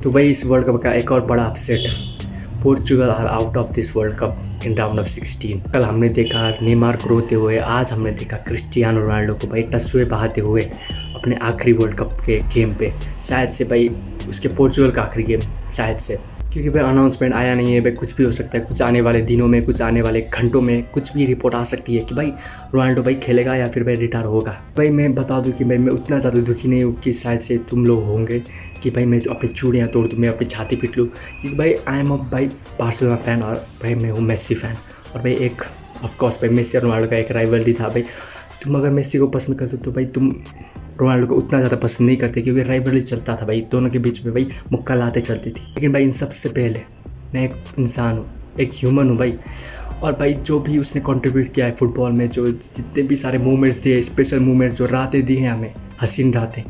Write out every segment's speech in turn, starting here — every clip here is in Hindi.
तो वही इस वर्ल्ड कप का एक और बड़ा upset, Portugal are out of this world cup in round of 16। कल हमने देखा नेमार को रोते हुए, आज हमने देखा क्रिस्टियानो रोनाल्डो को भाई टसुए बहाते हुए अपने आखिरी वर्ल्ड कप के गेम पे, शायद से भाई उसके पोर्चुगल का आखिरी गेम शायद से, क्योंकि भाई अनाउंसमेंट आया नहीं है भाई। कुछ भी हो सकता है, कुछ आने वाले दिनों में, कुछ आने वाले घंटों में कुछ भी रिपोर्ट आ सकती है कि भाई रोनाल्डो भाई खेलेगा या फिर भाई रिटायर होगा। भाई मैं बता दूं कि भाई मैं उतना ज़्यादा दुखी नहीं हूँ कि शायद से तुम लोग होंगे कि भाई मैं अपनी चूड़ियाँ तोड़ दूँ, मैं अपनी छाती पीट लूँ, क्योंकि भाई आई एम अ भाई बार्सिलोना फ़ैन और भाई मैं हूँ मेसी फ़ैन। और भाई एक ऑफकोर्स भाई मेसी और रोनाल्डो का एक राइवलरी था। भाई तुम अगर मेसी को पसंद करते तो भाई तुम रोनाल्डो को उतना ज़्यादा पसंद नहीं करते, क्योंकि राइवलरी चलता था भाई दोनों के बीच में, भाई मुक्का लाते चलती थी। लेकिन भाई इन सबसे पहले मैं एक इंसान हूँ, एक ह्यूमन हूँ भाई। और भाई जो भी उसने कंट्रीब्यूट किया है फुटबॉल में, जो जितने भी सारे मूवमेंट्स दिए, स्पेशल मूवमेंट्स, जो रातें दी हैं हमें, हसीन रातें,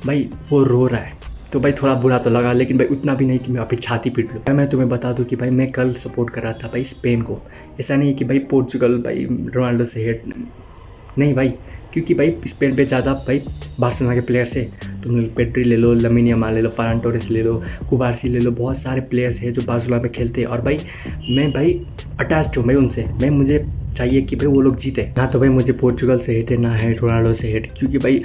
भाई वो रो रहा है। तो भाई थोड़ा बुरा तो लगा, लेकिन भाई उतना भी नहीं कि मैं अपनी छाती पीट लूँ। मैं तुम्हें बता दूं कि भाई मैं कल सपोर्ट कर रहा था भाई स्पेन को। ऐसा नहीं है कि भाई पोर्चुगल भाई रोनाल्डो से हेट नहीं भाई, क्योंकि भाई स्पेन पे ज़्यादा भाई बार्सिलोना के प्लेयर्स है। तुम पेड्री ले लो, लमीन यमाल ले लो, फरान टोरेस ले लो, कुबारसी ले लो, बहुत सारे प्लेयर्स हैं जो बार्सिलोना में खेलते हैं। और भाई मैं भाई अटैच्ड हूँ भाई उनसे। मैं मुझे चाहिए कि भाई वो लोग जीते। ना तो भाई मुझे पोर्चुगल से हेट है, ना है रोनाल्डो से हेट, क्योंकि भाई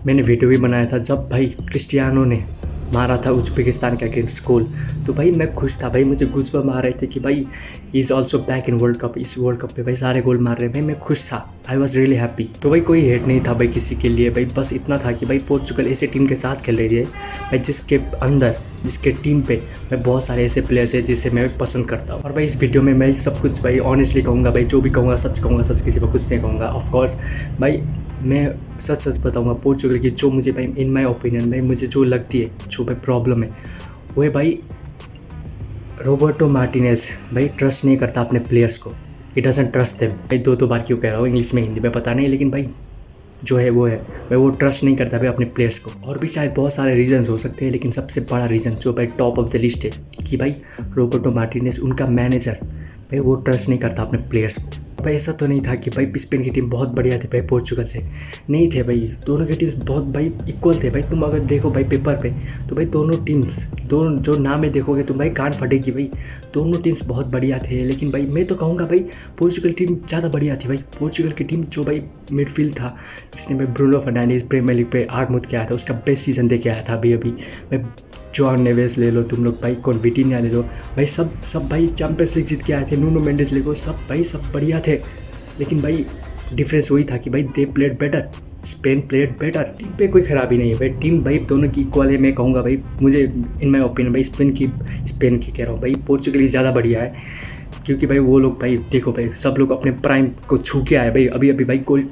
मैंने वीडियो भी बनाया था जब भाई क्रिस्टियानो ने मारा था उज्बेकिस्तान के अगेंस्ट गोल। तो भाई मैं खुश था भाई, मुझे गूज़बम्प आ रहे थे कि भाई is also back in world cup. इस वर्ल्ड कप पे भाई सारे गोल मार रहे हैं भाई, मैं खुश था। I was really happy. तो भाई कोई हेट नहीं था भाई किसी के लिए। भाई बस इतना था कि भाई पोर्चुगल ऐसे टीम के साथ खेल रही है भाई जिसके अंदर, जिसके टीम पे भाई बहुत सारे ऐसे प्लेयर्स हैं जिसे मैं पसंद करता हूँ। और भाई इस वीडियो में मैं सब कुछ भाई ऑनेस्टली कहूँगा भाई, जो भी कहूँगा सच कहूँगा, सच किसी पर कुछ नहीं कहूँगा। ऑफकोर्स भाई मैं सच सच बताऊँगा, पोर्चुगल की जो मुझे भाई इन माई ओपिनियन भाई मुझे जो लगती है, जो भाई प्रॉब्लम है, वो है भाई रोबर्टो मार्टिनेज भाई ट्रस्ट नहीं करता अपने प्लेयर्स को। He doesn't trust them. भाई दो बार क्यों कह रहा हूँ, इंग्लिश में हिंदी में पता नहीं, लेकिन भाई जो है वो है भाई, वो ट्रस्ट नहीं करता भाई अपने प्लेयर्स को। और भी शायद बहुत सारे रीजंस हो सकते हैं, लेकिन सबसे बड़ा रीज़न जो भाई टॉप ऑफ द लिस्ट है कि भाई रोबर्टो मार्टिनेज उनका मैनेजर भाई वो ट्रस्ट नहीं करता अपने प्लेयर्स को। भाई ऐसा तो नहीं था कि भाई स्पेन की टीम बहुत बढ़िया थी भाई पोर्चुगल से, नहीं थे भाई। दोनों की टीम्स बहुत भाई इक्वल थे भाई। तुम अगर देखो भाई पेपर पे तो भाई दोनों टीम्स, दोनों जो नाम में देखोगे तुम भाई गांड फटेगी भाई। दोनों टीम्स बहुत बढ़िया थे, लेकिन भाई मैं तो कहूँगा भाई पोर्चुगल टीम ज़्यादा बढ़िया थी भाई। पोर्चुगल की टीम जो भाई मिडफील्ड था, जिसने भाई ब्रूनो फर्नांडीज प्रीमियर लीग पे आग मुद के आया था, उसका बेस्ट सीजन दे के आया था अभी भाई। जॉन नेवेस ले लो तुम लोग भाई, कौन विटिन्या ले लो भाई, सब भाई चैंपियंस लीग जीत के आए थे। नूनो मेंडेस ले लो, सब भाई सब बढ़िया थे। लेकिन भाई डिफरेंस वही था कि भाई they played better, Spain played better. Team पे कोई खराबी नहीं है भाई, टीम भाई दोनों की इक्वल है। मैं कहूँगा भाई, मुझे इन माई ओपिनियन भाई स्पेन की कह रहा हूँ भाई, पोर्चुगल की ज़्यादा बढ़िया है। क्योंकि भाई वो लोग भाई देखो भाई सब लोग अपने प्राइम को छू के आए भाई, अभी भाई कोई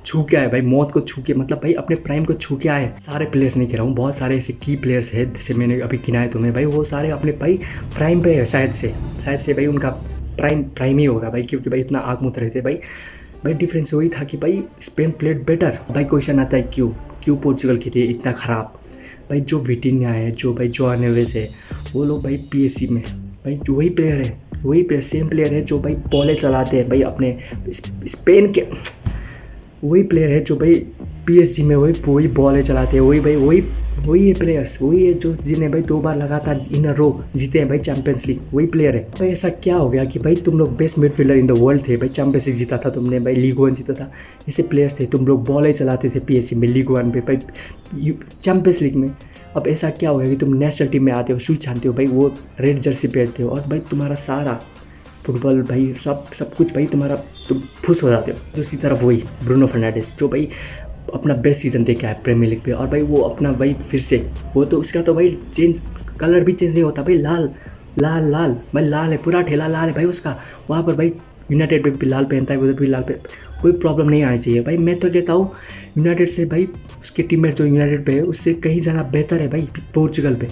छू के आए भाई, मौत को छू के, मतलब भाई अपने प्राइम को छू के आए। सारे प्लेयर्स नहीं कह रहा हूँ, बहुत सारे ऐसे की प्लेयर्स हैं जैसे मैंने अभी गिनाए तुम्हें भाई, वो सारे अपने भाई प्राइम पे है। शायद से भाई उनका प्राइम ही होगा भाई, क्योंकि भाई इतना आग मुत रहे थे भाई डिफरेंस वही था कि भाई स्पेन प्लेड बेटर। भाई क्वेश्चन आता है क्यों पोर्चुगल की थी इतना ख़राब। भाई जो विटिन्या है, जो भाई जो नेवेस है, वो लोग भाई पीएसजी में भाई जो वही प्लेयर सेम प्लेयर है जो भाई बॉलें चलाते हैं भाई अपने स्पेन के, वही प्लेयर है जो भाई पीएसजी में वही बॉलें चलाते हैं, वही है प्लेयर्स, वही है जो जिन्हें भाई 2 बार लगातार इन रो जीते हैं भाई चैंपियंस लीग, वही प्लेयर है भाई। ऐसा क्या हो गया कि भाई तुम लोग best midfielder in the world थे भाई, चैंपियंस लीग जीता था तुमने भाई, लीग 1 जीता था, ऐसे प्लेयर्स थे, तुम लोग बॉलें चलाते थे पीएसजी में, लीग 1 पे भाई, चैंपियंस लीग में। अब ऐसा क्या हो गया कि तुम नेशनल टीम में आते हो, स्विच छानते हो भाई, वो रेड जर्सी पहनते हो, और भाई तुम्हारा सारा फुटबॉल भाई सब कुछ भाई तुम्हारा, तुम खुश हो जाते हो। दूसरी तरफ वही ब्रूनो फर्नांडीज जो भाई अपना बेस्ट सीजन दे के आया प्रीमियर लीग पे, और भाई वो अपना भाई फिर से वो तो उसका तो भाई कलर भी चेंज नहीं होता भाई, लाल भाई, लाल है, पूरा ठेला लाल है भाई उसका। वहाँ पर भाई यूनाइटेड पे भी लाल पहनता है, उधर भी लाल पे, कोई प्रॉब्लम नहीं आनी चाहिए भाई। मैं तो कहता हूँ यूनाइटेड से भाई उसके टीममेट जो यूनाइटेड पे है उससे कहीं ज़्यादा बेहतर है भाई पोर्चुगल पे।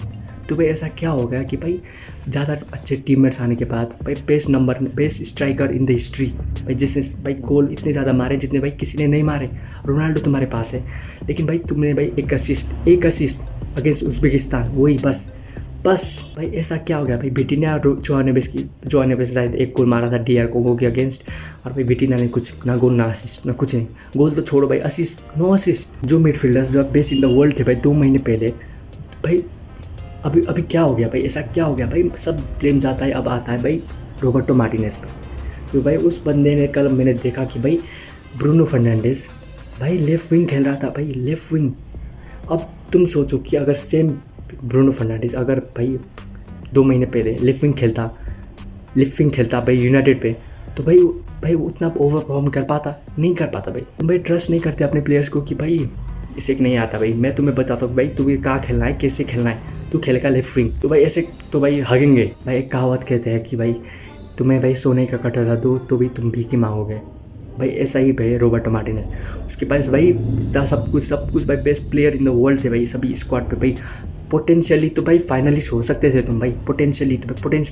तो भाई ऐसा क्या हो गया कि भाई ज़्यादा अच्छे टीममेट्स आने के बाद भाई best striker in the history भाई, जिसने भाई गोल इतने ज़्यादा मारे जितने भाई किसी ने नहीं मारे, रोनाल्डो तुम्हारे पास है। लेकिन भाई तुमने भाई एक असिस्ट अगेंस्ट उज्बेकिस्तान, वही बस भाई ऐसा क्या हो गया भाई। विटिन्या जो नेवेस शायद एक गोल मारा था डीआर कोंगो के अगेंस्ट, और भाई विटिन्या ने कुछ ना गोल ना असिस्ट ना कुछ नहीं, गोल तो छोड़ो भाई, नो असिस्ट। जो मिडफील्डर्स जो बेस्ट इन द वर्ल्ड थे भाई 2 महीने पहले भाई अभी अभी क्या हो गया भाई, ऐसा क्या हो गया भाई, सब ब्लेम जाता है अब आता है भाई रोबर्टो मार्टिनेज पे। तो भाई उस बंदे ने, कल मैंने देखा कि भाई ब्रूनो फर्नांडिस भाई लेफ़्ट विंग खेल रहा था भाई, लेफ़्ट विंग। अब तुम सोचो कि अगर सेम ब्रूनो फर्नांडिस अगर भाई 2 महीने पहले लेफ़्ट विंग खेलता भाई यूनाइटेड पे, तो भाई वो उतना ओवर परफॉर्म कर पाता, नहीं कर पाता भाई। तुम भाई ट्रस्ट नहीं करते अपने प्लेयर्स को कि भाई इसे नहीं आता भाई, मैं तुम्हें बताता हूँ भाई तुम्हें कहाँ खेलना है, कैसे खेलना है, तू खेलेगा लेफ्ट विंग, तो भाई ऐसे तो भाई हगेंगे भाई। एक कहावत कहते हैं कि भाई तुम्हें भाई सोने का कटोरा दो तो भी तुम भीख मांगोगे भाई, ऐसा ही भाई रोबर्टो मार्टिनेज। उसके पास भाई इतना सब कुछ भाई, best player in the world थे भाई सभी स्क्वाड पे भाई। पोटेंशियली तो भाई फाइनलिस्ट हो सकते थे तुम भाई, पोटेंशियल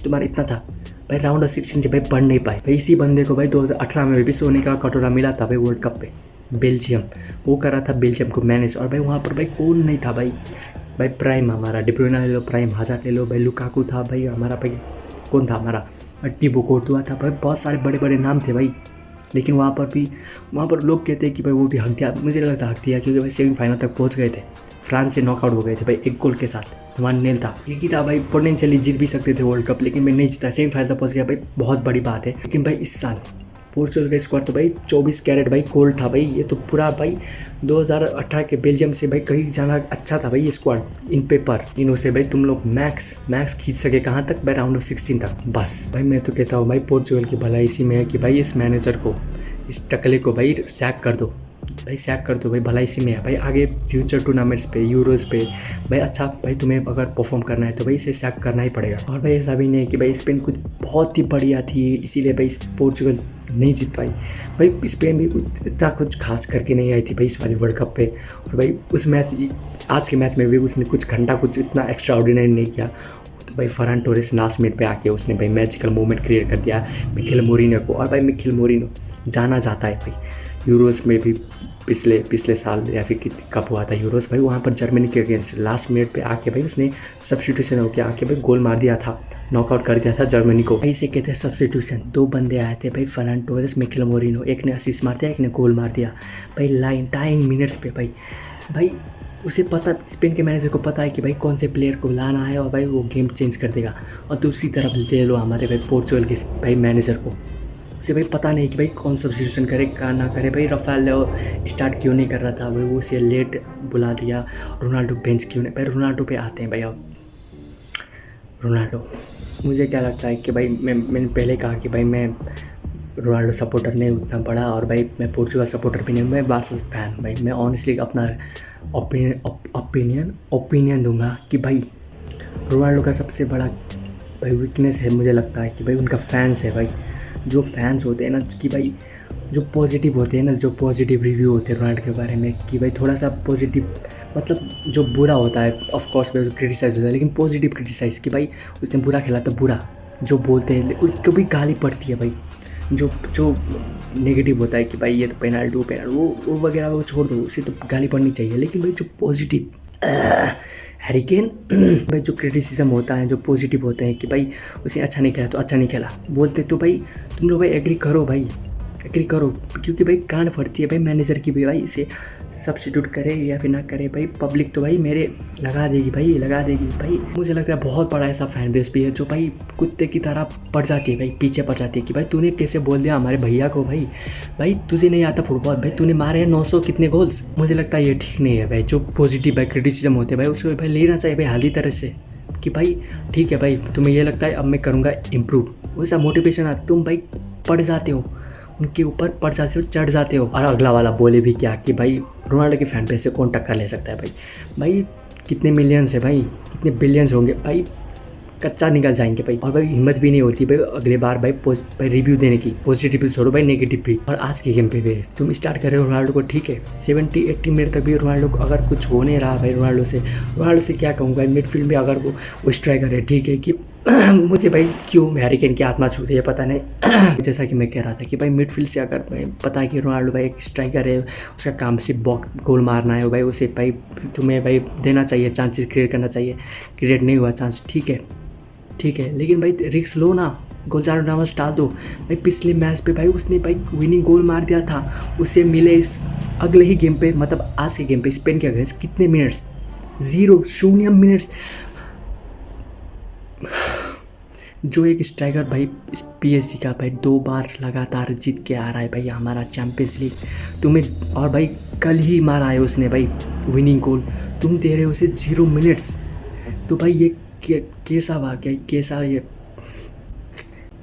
तुम्हारा इतना था भाई, राउंड ऑफ 16 से भाई बढ़ नहीं पाए भाई। इसी बंदे को भाई 2018 में भी सोने का कटोरा मिला था भाई वर्ल्ड कप पे, बेल्जियम, वो कर रहा था बेल्जियम को मैनेज। और भाई वहाँ पर भाई कौन नहीं था भाई प्राइम हमारा डे ब्रुयने ले लो, प्राइम हज़ार्ड ले लो भाई, लुकाकू था भाई हमारा, भाई कौन था हमारा, टिबो कोर्तुआ था भाई, बहुत सारे बड़े बड़े नाम थे भाई। लेकिन वहाँ पर लोग कहते हैं कि भाई वो भी हक दिया, मुझे लगता हक दिया, क्योंकि भाई सेमीफाइनल तक पहुँच गए थे, फ्रांस से नॉकआउट हो गए थे भाई 1 गोल के साथ। 1-0 था, एक ही था भाई, पोटेंशियली जीत भी सकते थे वर्ल्ड कप, लेकिन मैं नहीं जीता, सेमीफाइनल तक पहुँच गया भाई, बहुत बड़ी बात है। लेकिन भाई इस साल पोर्चुगल का स्क्वाड तो भाई 24 कैरेट भाई गोल्ड था भाई, ये तो पूरा भाई 2018 के बेल्जियम से भाई कहीं जाना अच्छा था भाई ये स्क्वाड इन पेपर। इनों से भाई तुम लोग मैक्स खींच सके कहाँ तक भाई, राउंड ऑफ 16 तक बस। भाई मैं तो कहता हूँ भाई पोर्चुगल की भलाई इसी में है कि भाई इस मैनेजर को, इस टकले को भाई सैक कर दो भाई, भला इसी में है भाई। आगे फ्यूचर टूर्नामेंट्स पे, यूरोज़ पे भाई अच्छा भाई तुम्हें अगर परफॉर्म करना है तो भाई इसे सैक करना ही पड़ेगा। और भाई ऐसा भी नहीं है कि भाई स्पेन कुछ बहुत ही बढ़िया थी इसीलिए भाई पोर्चुगल नहीं जीत पाई भाई, स्पेन भी इतना कुछ खास करके नहीं आई थी भाई इस वाले वर्ल्ड कप पे। और भाई उस मैच, आज के मैच में भी उसने कुछ इतना एक्स्ट्रा ऑर्डिनरी नहीं किया, तो भाई फरान टोरेस लास्ट मिनट पे आके उसने भाई मैजिकल मोमेंट क्रिएट कर दिया मिखेल मोरिनो को। और भाई मिखेल मोरिनो जाना जाता है भाई यूरोज़ में भी, पिछले साल या फिर कब हुआ था यूरोज़ भाई, वहाँ पर जर्मनी के अगेंस्ट लास्ट मिनट पे आके भाई उसने सब्स्टिट्यूशन होकर आके भाई गोल मार दिया था, नॉकआउट कर दिया था जर्मनी को। इसे कहते हैं सब्स्टिट्यूशन। 2 बंदे आए थे भाई, फरान टोरेस, मिखेल मोरिनो, एक ने असिस्ट मार दिया, एक ने गोल मार दिया भाई टाइम मिनट्स पे भाई उसे पता, स्पेन के मैनेजर को पता है कि भाई कौन से प्लेयर को लाना है और भाई वो गेम चेंज कर देगा। और दूसरी तरफ ले लो हमारे भाई पोर्चुगल के भाई मैनेजर को, उसे भाई पता नहीं कि भाई कौन सब्स्टिट्यूशन करे क्या ना करे भाई। राफेल लेओ स्टार्ट क्यों नहीं कर रहा था भाई, वो उसे लेट बुला दिया। रोनाल्डो बेंच क्यों नहीं भाई, रोनाल्डो पे आते हैं भाई। अब रोनाल्डो, मुझे क्या लगता है कि भाई मैंने पहले कहा कि भाई मैं रोनाल्डो सपोर्टर नहीं उतना बड़ा, और भाई मैं पोर्चुगल सपोर्टर भी नहीं, मैं बार्सा फैन भाई। मैं ऑनेस्टली अपना ओपिनियन दूंगा कि भाई रोनाल्डो का सबसे बड़ा भाई वीकनेस है, मुझे लगता है कि भाई उनका फैंस है भाई। जो फैंस होते हैं ना कि भाई जो पॉजिटिव होते हैं ना, जो पॉजिटिव रिव्यू होते हैं रोनाल्डो के बारे में कि भाई थोड़ा सा पॉजिटिव, मतलब जो बुरा होता है ऑफ कोर्स क्रिटिसाइज होता है, लेकिन पॉजिटिव क्रिटिसाइज कि भाई उसने बुरा खेला तो बुरा जो बोलते हैं, उसको भी गाली पड़ती है भाई। जो नेगेटिव होता है कि भाई ये तो पेनाल्टी वो वगैरह वो छोड़ दो, उसे तो गाली पड़नी चाहिए। लेकिन भाई जो पॉजिटिव हैरी केन भाई जो क्रिटिसिज्म होता है, जो पॉजिटिव होते हैं कि भाई उसे अच्छा नहीं खेला तो अच्छा नहीं खेला बोलते, तो भाई तुम लोग भाई एग्री करो क्योंकि भाई कान फटती है भाई मैनेजर की भी, भाई इसे सब्स्टिट्यूट करे या फिर ना करे भाई, पब्लिक तो भाई मेरे लगा देगी भाई। मुझे लगता है बहुत बड़ा ऐसा फैन बेस भी है जो भाई कुत्ते की तरह पड़ जाती है भाई, पीछे पड़ जाती है कि भाई तूने कैसे बोल दिया हमारे भैया को, भाई तुझे नहीं आता फुटबॉल, भाई तूने मारे हैं 900 कितने गोल्स। मुझे लगता है ये ठीक नहीं है भाई। जो पॉजिटिव भाई क्रिटिसिज्म होते हैं भाई उसको भाई लेना चाहिए भाई हाली तरह से कि भाई ठीक है भाई तुम्हें ये लगता है अब मैं करूँगा इम्प्रूव, वैसा मोटिवेशन आ, तुम भाई पड़ जाते हो उनके ऊपर, पड़ जाते हो, चढ़ जाते हो। और अगला वाला बोले भी क्या कि भाई रोनाल्डो के फैन पेज से कौन टक्कर ले सकता है भाई कितने मिलियंस है भाई, कितने बिलियंस होंगे भाई, कच्चा निकल जाएंगे भाई। और भाई हिम्मत भी नहीं होती भाई अगले बार भाई रिव्यू देने की, पॉजिटिव भी छोड़ो भाई नेगेटिव भी। और आज के गेम पे भी तुम स्टार्ट कर रहे हो रोनाल्डो को, ठीक है 70-80 मिनट तक भी रोनाल्डो को अगर कुछ हो नहीं रहा भाई, रोनाल्डो से क्या कहूँ भाई, मिडफील्ड में अगर वो स्ट्राइकर है ठीक है कि मुझे भाई क्यों हैरी केन की आत्मा छू रही है पता नहीं जैसा कि मैं कह रहा था कि भाई मिडफील्ड से अगर भाई पता है कि रोनाल्डो भाई एक स्ट्राइकर है, उसका काम सिर्फ गोल मारना है भाई, उसे भाई तुम्हें भाई देना चाहिए, चांसेस क्रिएट करना चाहिए, क्रिएट नहीं हुआ चांस ठीक है लेकिन भाई रिस्क लो ना, गोलजारो नामस डाल दो भाई। पिछले मैच पे भाई उसने भाई विनिंग गोल मार दिया था, उसे मिले इस अगले ही गेम पे, मतलब आज के गेम पे स्पेन के अगेंस्ट कितने मिनट्स, 0 मिनट्स जो एक स्ट्राइकर भाई इस पीएसजी का भाई 2 बार लगातार जीत के आ रहा है भाई हमारा चैंपियंस लीग, तुम्हें और भाई कल ही मारा है उसने भाई विनिंग गोल, तुम दे रहे हो उसे 0 मिनट्स। तो भाई ये कैसा वाकई, कैसा ये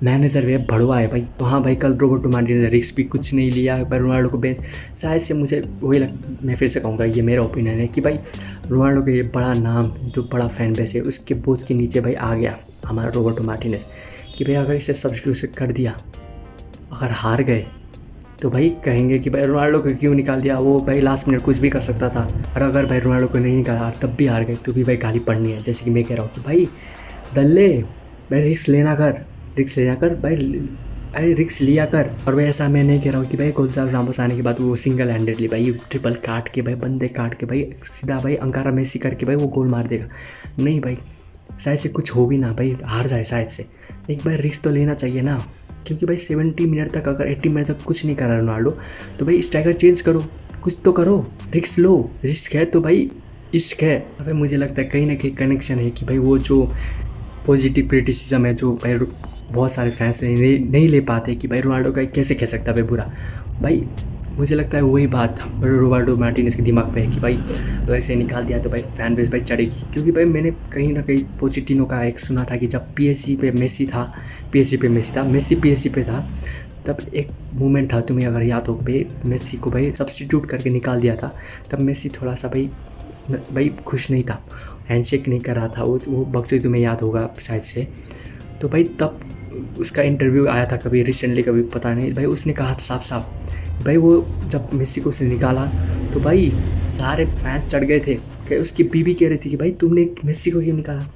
मैनेजर है, भड़वा है भाई। तो हाँ भाई, कल रोबर्टो मार्टिनेज ने रिस्क भी कुछ नहीं लिया भाई, रोनाल्डो को बेंच शायद से मुझे वही मैं फिर से कहूँगा, ये मेरा ओपिनियन है कि भाई रोनाल्डो का ये बड़ा नाम, जो बड़ा फैन बेस है, उसके बोझ के नीचे भाई आ गया हमारा रोबर्टो मार्टिनेज कि भाई अगर इसे सब्स्टिट्यूट कर दिया, अगर हार गए तो भाई कहेंगे कि भाई रोनाल्डो को क्यों निकाल दिया, वो भाई लास्ट मिनट कुछ भी कर सकता था। और अगर भाई रोनाल्डो को नहीं निकाला तब भी हार गए तो भी भाई गाली पड़नी है। जैसे कि मैं कह रहा हूँ कि भाई दल्ले भाई रिस्क लेना कर भाई, अरे रिक्स लिया कर। और भाई ऐसा मैं नहीं कह रहा हूँ कि भाई गोंजालो रामोस आने के बाद वो सिंगल हैंडेडली भाई ट्रिपल काट के भाई, बंदे काट के भाई सीधा भाई अंकारा मेसी करके भाई वो गोल मार देगा, नहीं भाई। शायद से कुछ हो भी ना भाई, हार जाए शायद से, लेकिन भाई रिस्क तो लेना चाहिए ना। क्योंकि भाई 70 मिनट तक, अगर 80 मिनट तक कुछ नहीं कर रहा रोनाल्डो, तो भाई स्ट्राइकर चेंज करो, कुछ तो करो, रिस्क लो। रिस्क है तो भाई इश्क है। भाई मुझे लगता है कहीं ना कहीं कनेक्शन है कि भाई वो जो पॉजिटिव क्रिटिसिज्म है जो भाई बहुत सारे फैंस नहीं ले पाते कि भाई रोनाल्डो का कैसे कह सकता है भाई बुरा। भाई मुझे लगता है वही बात रोबर्टो मार्टिनेज के दिमाग पे है कि भाई अगर इसे निकाल दिया तो भाई फैन बेस भाई चढ़ेगी। क्योंकि भाई मैंने कहीं ना कहीं पोचिटिनो का एक सुना था कि जब पीएसजी पे मेसी था, मेसी पीएसजी पे था, तब एक मूवमेंट था, तुम्हें अगर याद हो भाई, मेसी को भाई सब्स्टिट्यूट करके निकाल दिया था। तब मेसी थोड़ा सा भाई खुश नहीं था, हैंडशेक नहीं कर रहा था, वो बकचोदी तुम्हें याद होगा शायद से। तो भाई तब उसका इंटरव्यू आया था कभी रिसेंटली, कभी पता नहीं, भाई उसने कहा था साफ साफ भाई, वो जब मेसी को उसने निकाला तो भाई सारे फैंस चढ़ गए थे कि उसकी बीवी कह रही थी कि भाई तुमने मेसी को क्यों निकाला।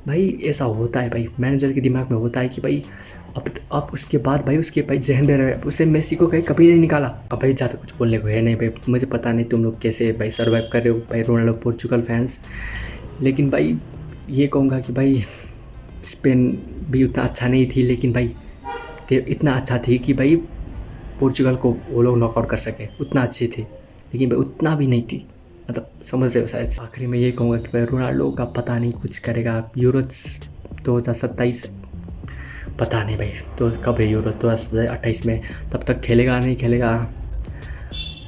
भाई ऐसा होता है भाई, मैनेजर के दिमाग में होता है कि भाई अब उसके बाद भाई उसके भाई जहन में रहे, उसने मेसी को कभी नहीं निकाला। अब भाई ज़्यादा कुछ बोलने को है नहीं भाई, मुझे पता नहीं तुम लोग कैसे भाई सर्वाइव कर रहे हो भाई रोनाल्डो पोर्चुगल फैंस। लेकिन भाई ये कहूँगा कि भाई स्पेन भी उतना अच्छा नहीं थी, लेकिन भाई इतना अच्छा थी कि भाई पोर्चुगल को वो लोग नॉकआउट कर सके, उतना अच्छी थी। लेकिन भाई उतना भी नहीं थी, मतलब समझ रहे हो शायद। आखिरी में ये कहूँगा कि भाई रोनाल्डो का पता नहीं कुछ करेगा यूरोस 2027, पता नहीं भाई तो कब है यूरो 2028 में, तब तक खेलेगा नहीं खेलेगा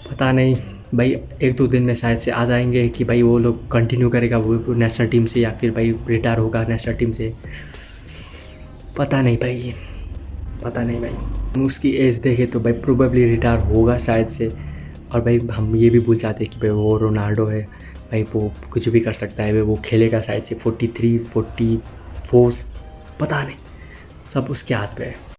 पता नहीं भाई। 1-2 दिन में शायद से आ जाएंगे कि भाई वो लोग कंटिन्यू करेगा वो नेशनल टीम से, या फिर भाई रिटायर होगा नेशनल टीम से, पता नहीं भाई, पता नहीं भाई। हम उसकी एज देखें तो भाई प्रोबेबली रिटायर होगा शायद से। और भाई हम ये भी भूल जाते हैं कि भाई वो रोनाल्डो है भाई, वो कुछ भी कर सकता है भाई, वो खेलेगा शायद से 43-44, पता नहीं, सब उसके हाथ पे है।